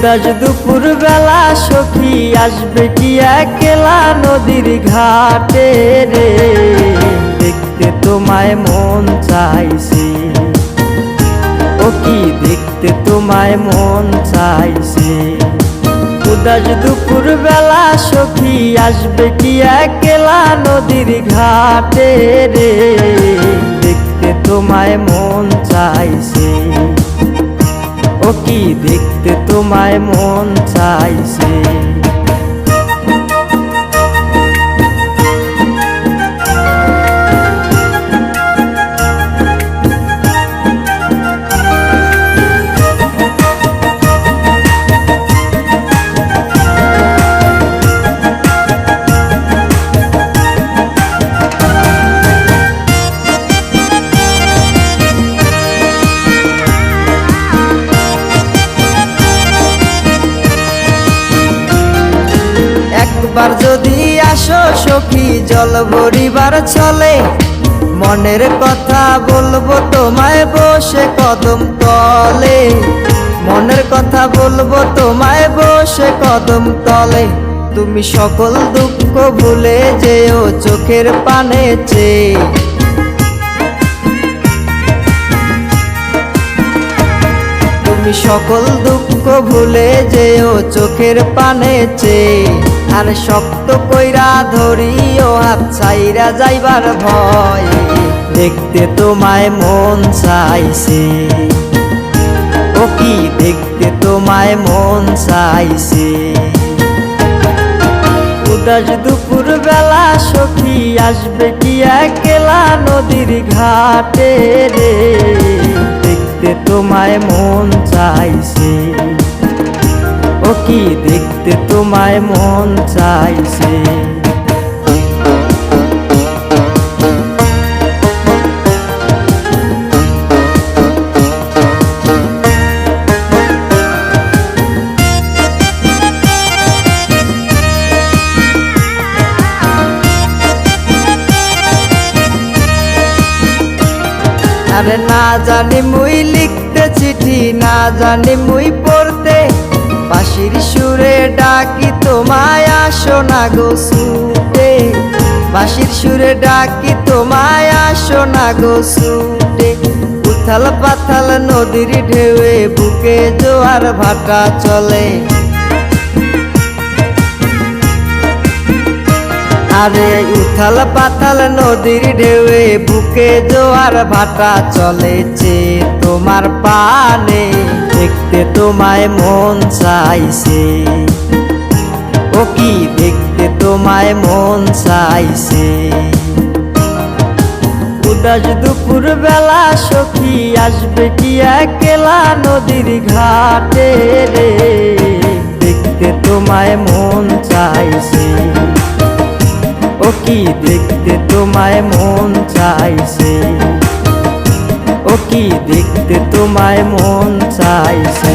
উদাস দুপুর বেলা সখী আসবে কি একলা নদীর ঘাটে রে, দেখতে তোমায় মন চাইছে। ও কি দেখতে তোমায় মন চাইছে। উদাস দুপুর বেলা সখী আসবে কি একলা নদীর ঘাটে রে, দেখতে তোমায় মন চাইছে। ও কি দেখতে তোমায় মন চাইছে। একবার যদি আসো সখী জল ভরিবার চলে, মনের কথা বলবো তোমায় বসে কদম তলে। মনের কথা বলবো তোমায় বসে কদম তলে। তুমি সকল দুঃখ ভুলে যেও চোখের পানে চেয়ে। তুমি সকল দুঃখ ভুলে যেও চোখের পানে চেয়ে। আর শক্ত কইরা ধরিও হাত ছাইরা যাইবার ভয়, দেখতে তোমায় মন চাইছে। ও কি দেখতে তোমায় মন চাইছে। উদাস দুপুর বেলা সখী আসবে কি একলা নদীর ঘাটে রে, দেখতে তোমায় মন চাইছে। ও কি দেখতে তোমায় মন চাইছে। আরে না জানি মুই লিখতে চিঠি, না জানি মুই পড়তে, বাঁশির সুরে ডাকি তোমায় আসো না গো ছুটে। বাঁশির সুরে ডাকি তোমায় আসো না গো ছুটে। উথাল পাথাল নদীর ঢেউয়ে বুকে জোয়ার ভাটা চলে। আরে উথাল পাথাল নদীর ঢেউয়ে বুকে জোয়ার ভাটা চলেছে তোমার পানে, দেখতে তোমায় মন চাইছে। ও কি দেখতে তোমায় মন চাইছে। উদাস দুপুর বেলা সখী আসবে কি একলা নদীর ঘাটে রে, দেখতে তোমায় মন চাইছে। ও কি দেখতে তোমায় মন চাইছে। ও কি দেখতে তোমায় মন চাইছে।